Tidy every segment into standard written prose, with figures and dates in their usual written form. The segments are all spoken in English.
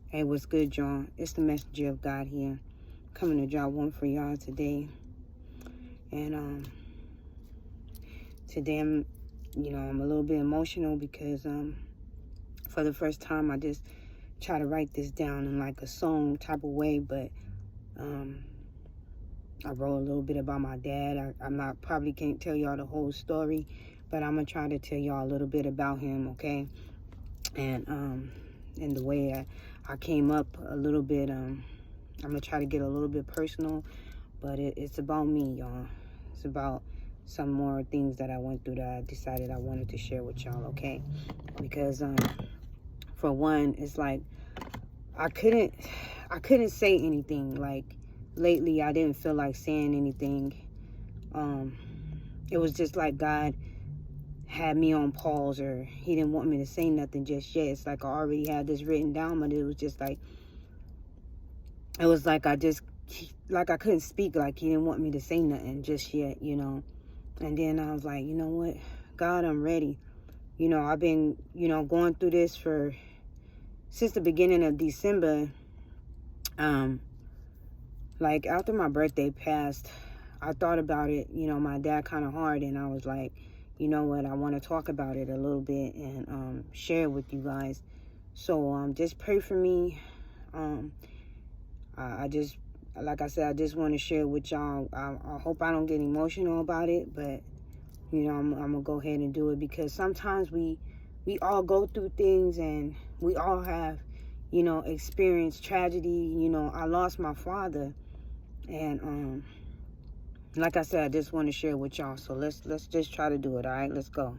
Hey, what's good, y'all? It's the messenger of God here, coming to drop one for y'all today. And today I'm a little bit emotional because for the first time I just try to write this down in like a song type of way, but I wrote a little bit about my dad. Probably can't tell y'all the whole story, but I'm gonna try to tell y'all a little bit about him, okay? And the way I came up a little bit, I'm gonna try to get a little bit personal, but it's about me, y'all. It's about some more things that I went through that I decided I wanted to share with y'all, okay? Because for one, it's like I couldn't say anything. Like lately I didn't feel like saying anything. It was just like God had me on pause, or he didn't want me to say nothing just yet. It's like I already had this written down, but it was just like, it was like I couldn't speak, like he didn't want me to say nothing just yet, And then I was like, you know what, God, I'm ready. I've been, going through this since the beginning of December. Like after my birthday passed, I thought about it, my dad kind of hard, and I was like, you know what, I want to talk about it a little bit and share it with you guys. So just pray for me. I just, like I said, I just want to share it with y'all. I hope I don't get emotional about it, but I'm gonna go ahead and do it, because sometimes we all go through things, and we all have experienced tragedy. I lost my father, and like I said, I just want to share with y'all. So let's just try to do it. All right, let's go.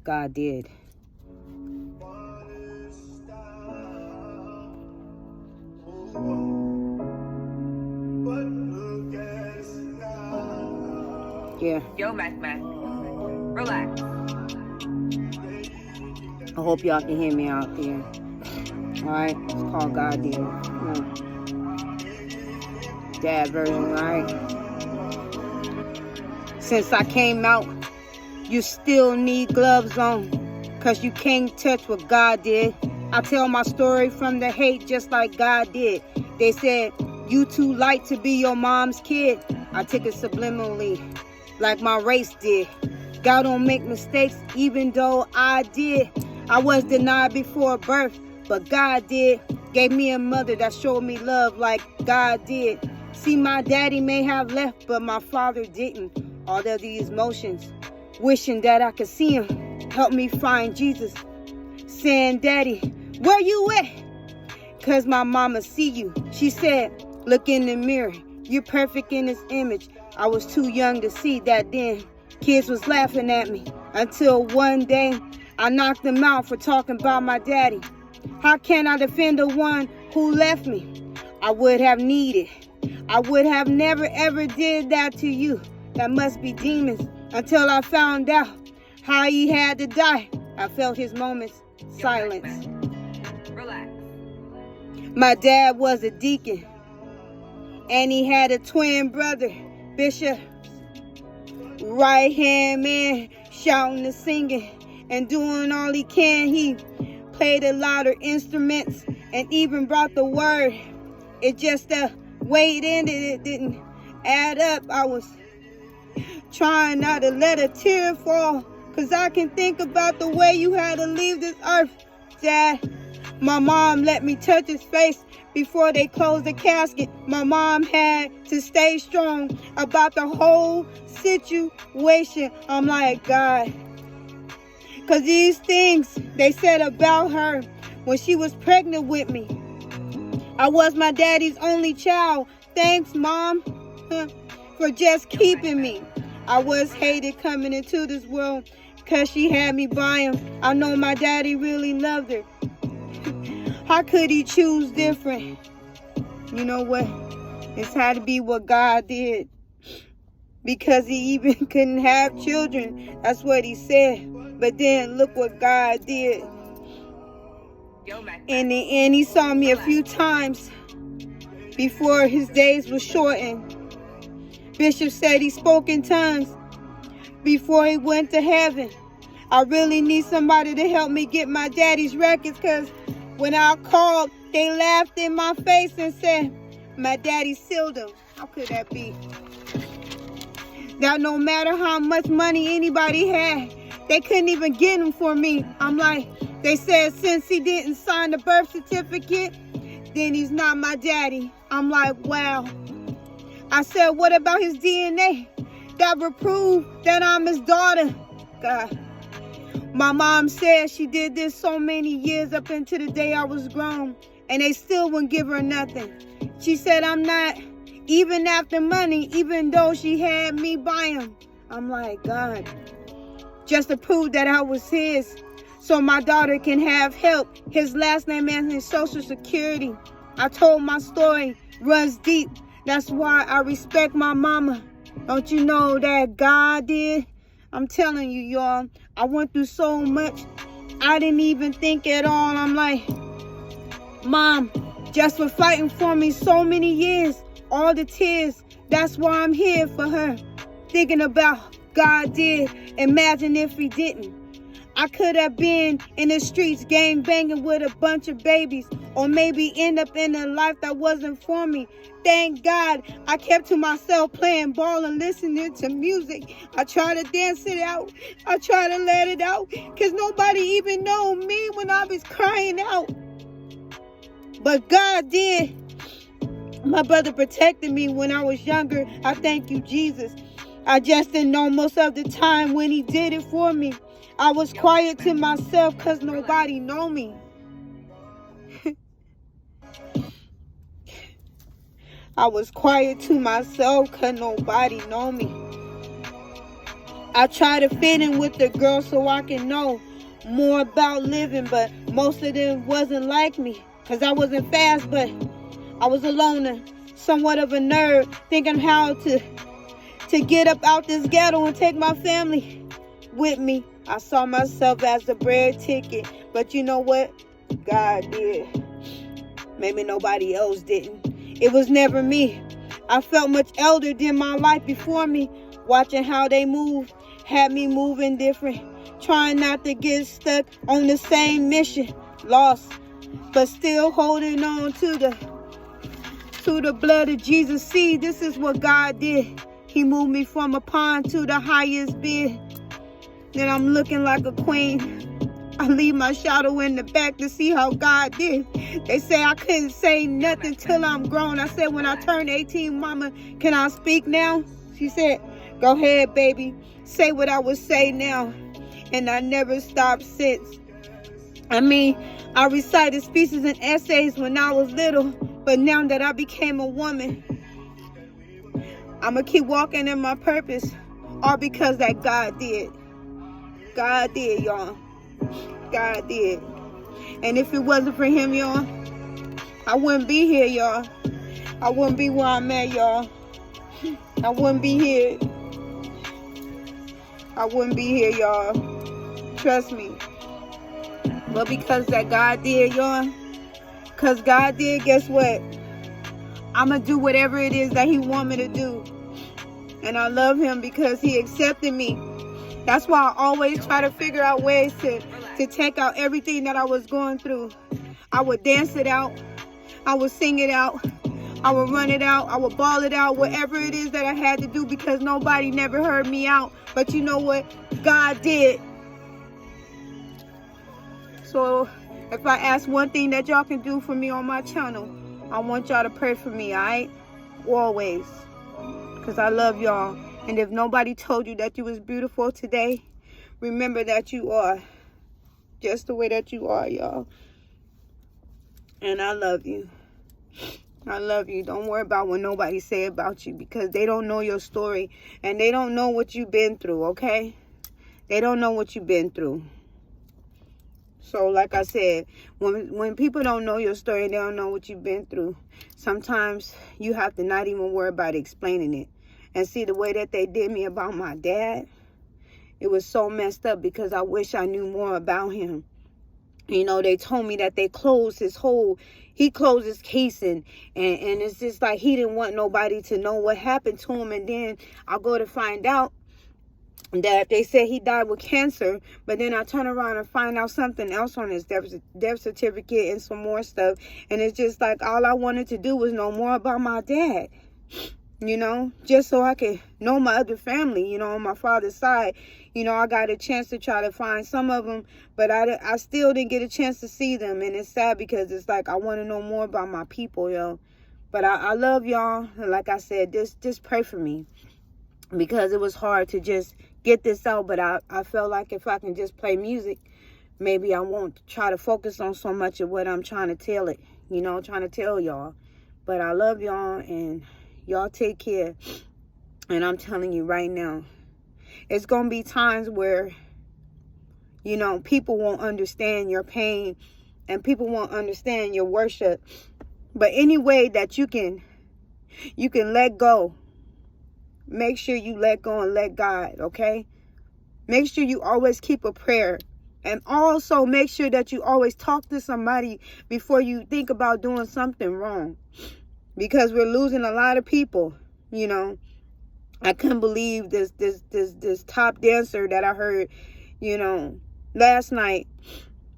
God did. Yeah. Yo, Mac, relax. I hope y'all can hear me out there. All right, it's called God Did. Dad version, right? Since I came out, you still need gloves on, 'cause you can't touch what God did. I tell my story from the hate just like God did. They said, you too light to be your mom's kid. I took it subliminally, like my race did. God don't make mistakes, even though I did. I was denied before birth, but God did. Gave me a mother that showed me love like God did. See, my daddy may have left, but my father didn't. All of these emotions, wishing that I could see him, help me find Jesus. Saying, Daddy, where you at? 'Cause my mama see you. She said, look in the mirror. You're perfect in his image. I was too young to see that then. Kids was laughing at me until one day I knocked them out for talking about my daddy. How can I defend the one who left me? I would have never ever did that to you. That must be demons, until I found out how he had to die. I felt his moments silence. Relax. My dad was a deacon, and he had a twin brother, Bishop. Right hand man, shouting and singing and doing all he can. He played a lot of instruments and even brought the word. It just the way it ended, it didn't add up. I was trying not to let a tear fall, 'cause I can think about the way you had to leave this earth, Dad. My mom let me touch his face before they closed the casket. My mom had to stay strong about the whole situation. I'm like, God, 'cause these things they said about her when she was pregnant with me. I was my daddy's only child. Thanks, Mom, for just keeping me. I was hated coming into this world 'cause she had me by him. I know my daddy really loved her. How could he choose different? You know what? It's had to be what God did, because he even couldn't have children. That's what he said. But then look what God did. In the end, he saw me a few times before his days were shortened. Bishop said he spoke in tongues before he went to heaven. I really need somebody to help me get my daddy's records, because when I called, they laughed in my face and said, my daddy sealed them. How could that be? That no matter how much money anybody had, they couldn't even get them for me. I'm like, they said since he didn't sign the birth certificate, then he's not my daddy. I'm like, wow. I said, what about his DNA? That would prove that I'm his daughter. God. My mom said she did this so many years up into the day I was grown, and they still wouldn't give her nothing. She said, I'm not even after money, even though she had me buy him. I'm like, God, just to prove that I was his, so my daughter can have help, his last name and his social security. I told my story runs deep. That's why I respect my mama. Don't you know that God did? I'm telling you, y'all, I went through so much. I didn't even think at all. I'm like, Mom, just for fighting for me so many years, all the tears, that's why I'm here for her. Thinking about God did. Imagine if he didn't. I could have been in the streets gang banging with a bunch of babies, or maybe end up in a life that wasn't for me. Thank God I kept to myself, playing ball and listening to music. I try to dance it out. I try to let it out, because nobody even know me when I was crying out. But God did. My brother protected me when I was younger. I thank you, Jesus. I just didn't know most of the time when he did it for me. I was quiet to myself because nobody know me. I was quiet to myself because nobody know me. I try to fit in with the girls so I can know more about living, but most of them wasn't like me, because I wasn't fast, but I was a loner, somewhat of a nerd, thinking how to get up out this ghetto and take my family with me. I saw myself as the bread ticket, but you know what? God did. Maybe nobody else didn't. It was never me. I felt much elder than my life before me. Watching how they moved had me moving different, trying not to get stuck on the same mission. Lost, but still holding on to the blood of Jesus. See, this is what God did. He moved me from a pond to the highest bid. Then I'm looking like a queen. I leave my shadow in the back to see how God did. They say I couldn't say nothing till I'm grown. I said, when I turn 18, Mama, can I speak now? She said, go ahead, baby. Say what I would say now. And I never stopped since. I mean, I recited speeches and essays when I was little, but now that I became a woman, I'm going to keep walking in my purpose, all because that God did. God did, y'all. God did. And if it wasn't for him, y'all, I wouldn't be here, y'all. I wouldn't be where I'm at, y'all. I wouldn't be here. I wouldn't be here, y'all. Trust me. But because that God did, y'all, because God did, guess what? I'm going to do whatever it is that he want me to do. And I love him because he accepted me. That's why I always try to figure out ways to take out everything that I was going through. I would dance it out. I would sing it out. I would run it out. I would bawl it out. Whatever it is that I had to do, because nobody never heard me out. But you know what? God did. So if I ask one thing that y'all can do for me on my channel, I want y'all to pray for me, all right? Always. Because I love y'all. And if nobody told you that you was beautiful today, remember that you are. Just the way that you are, y'all. And I love you. I love you. Don't worry about what nobody say about you, because they don't know your story. And they don't know what you've been through, okay? They don't know what you've been through. So like I said, when people don't know your story, they don't know what you've been through, sometimes you have to not even worry about explaining it. And see, the way that they did me about my dad, it was so messed up, because I wish I knew more about him. You know, they told me that he closed his case, and it's just like he didn't want nobody to know what happened to him. And then I go to find out that they said he died with cancer, but then I turn around and find out something else on his death certificate and some more stuff. And it's just like all I wanted to do was know more about my dad, just so I could know my other family, on my father's side. I got a chance to try to find some of them, but I still didn't get a chance to see them. And it's sad because it's like I want to know more about my people, yo. But I love y'all. And like I said, just pray for me, because it was hard to just get this out. But I felt like if I can just play music, maybe I won't try to focus on so much of what I'm trying to tell it, trying to tell y'all. But I love y'all, and y'all take care. And I'm telling you right now, it's going to be times where, people won't understand your pain and people won't understand your worship. But any way that you can let go, make sure you let go and let God, okay? Make sure you always keep a prayer. And also make sure that you always talk to somebody before you think about doing something wrong. Because we're losing a lot of people, I couldn't believe this top dancer that I heard, last night,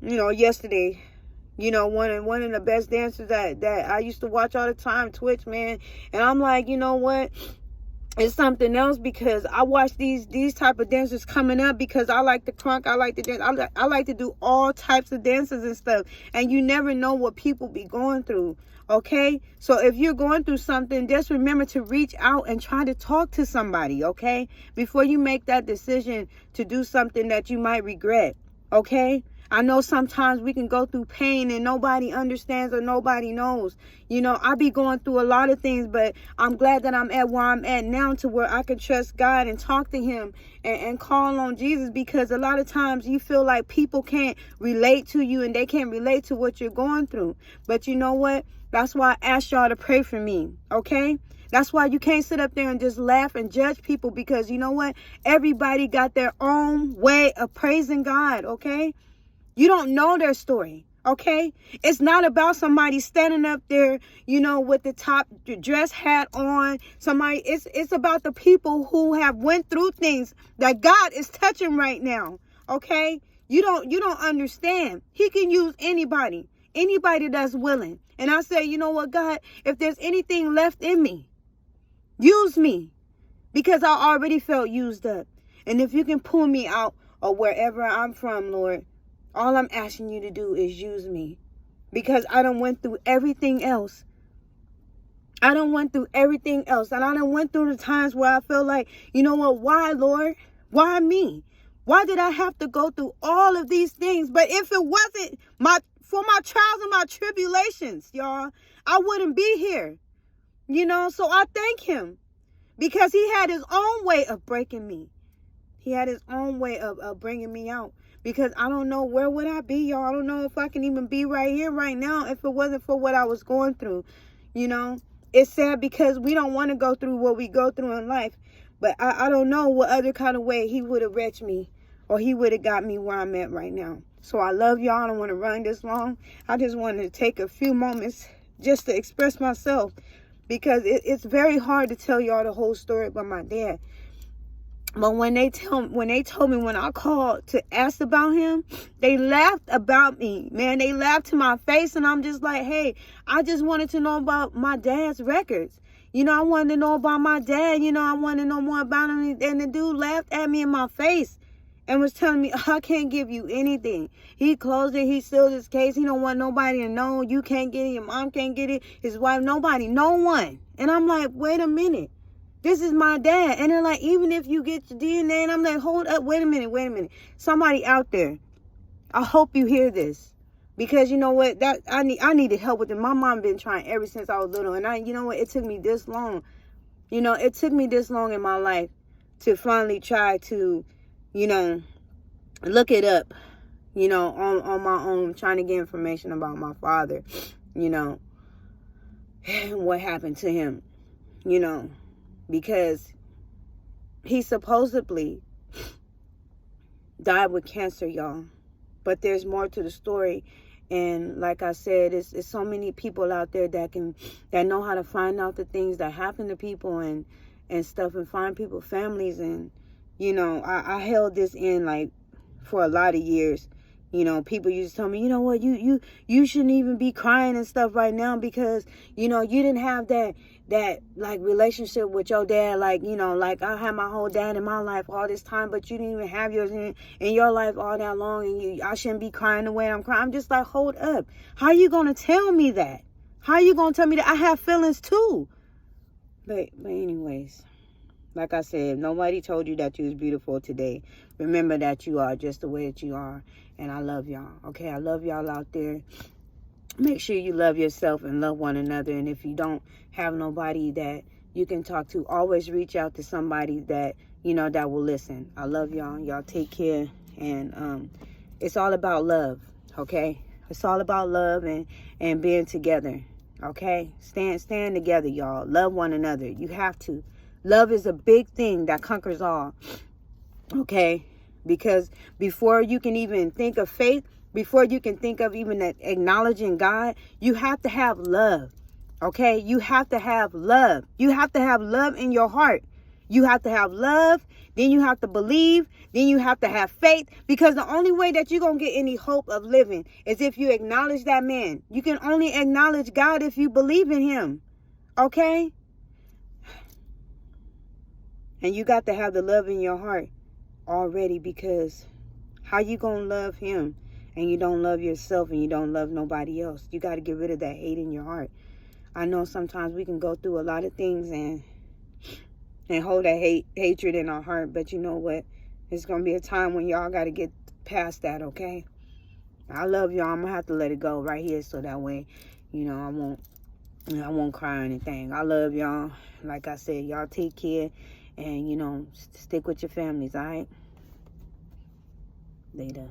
yesterday. One of the best dancers that I used to watch all the time, Twitch, man. And I'm like, you know what? It's something else, because I watch these type of dancers coming up, because I like to crunk, I like to dance, I like to do all types of dances and stuff. And you never know what people be going through, okay? So if you're going through something, just remember to reach out and try to talk to somebody, okay? Before you make that decision to do something that you might regret, okay? I know sometimes we can go through pain and nobody understands or nobody knows. I be going through a lot of things, but I'm glad that I'm at where I'm at now, to where I can trust God and talk to him and call on Jesus, because a lot of times you feel like people can't relate to you and they can't relate to what you're going through. But you know what? That's why I asked y'all to pray for me, okay? That's why you can't sit up there and just laugh and judge people, because you know what? Everybody got their own way of praising God, okay? You don't know their story, okay? It's not about somebody standing up there, with the top dress hat on. It's about the people who have went through things that God is touching right now, okay? You don't understand. He can use anybody that's willing. And I say, you know what, God, if there's anything left in me, use me, because I already felt used up. And if you can pull me out of wherever I'm from, Lord, all I'm asking you to do is use me, because I done went through everything else. And I done went through the times where I feel like, you know what, why, Lord? Why me? Why did I have to go through all of these things? But if it wasn't for my trials and my tribulations, y'all, I wouldn't be here. So I thank him, because he had his own way of breaking me. He had his own way of bringing me out. Because I don't know, where would I be, y'all? I don't know if I can even be right here, right now, if it wasn't for what I was going through. It's sad, because we don't want to go through what we go through in life. But I don't know what other kind of way he would have wretched me, or he would have got me where I'm at right now. So I love y'all. I don't want to run this long. I just wanted to take a few moments just to express myself, because it's very hard to tell y'all the whole story about my dad. But when they told me when I called to ask about him, they laughed about me, man. They laughed to my face, and I'm just like, hey, I just wanted to know about my dad's records. I wanted to know about my dad. I wanted to know more about him. And the dude laughed at me in my face and was telling me, I can't give you anything. He closed it. He sealed his case. He don't want nobody to know. You can't get it. Your mom can't get it. His wife, nobody, no one. And I'm like, wait a minute. This is my dad. And they're like, even if you get your DNA, and I'm like, hold up, wait a minute. Somebody out there, I hope you hear this. Because you know what, I needed help with it. My mom been trying ever since I was little. And you know what, it took me this long. It took me this long in my life to finally try to, look it up, on my own, trying to get information about my father, and what happened to him, because he supposedly died with cancer, y'all. But there's more to the story. And like I said, it's so many people out there that know how to find out the things that happen to people and stuff, and find people, families, and you know, I held this in like for a lot of years. You know, people used to tell me, you know what, you shouldn't even be crying and stuff right now because, you know, you didn't have that like relationship with your dad. Like, you know, like I had my whole dad in my life all this time, but you didn't even have yours in your life all that long, and I shouldn't be crying the way I'm crying. I'm just like, hold up. How are you going to tell me that? How are you going to tell me that I have feelings too? But anyways, like I said, nobody told you that you was beautiful today. Remember that you are just the way that you are. And I love y'all. Okay, I love y'all out there. Make sure you love yourself and love one another. And if you don't have nobody that you can talk to, always reach out to somebody that, you know, that will listen. I love y'all. Y'all take care. And it's all about love. Okay? It's all about love and being together. Okay? Stand together, y'all. Love one another. You have to. Love is a big thing that conquers all. Okay? Because before you can even think of faith, before you can think of even acknowledging God, you have to have love. Okay? You have to have love. You have to have love in your heart. You have to have love. Then you have to believe. Then you have to have faith. Because the only way that you're going to get any hope of living is if you acknowledge that man. You can only acknowledge God if you believe in him. Okay? And you got to have the love in your heart already, because how you gonna love him and you don't love yourself and you don't love nobody else? You got to get rid of that hate in your heart. I know sometimes we can go through a lot of things and hold that hatred in our heart, but you know what? It's gonna be a time when y'all got to get past that. Okay? I love y'all. I'm gonna have to let it go right here so that way, you know, I won't cry or anything. I love y'all. Like I said, y'all take care. And, you know, stick with your families, all right? Later.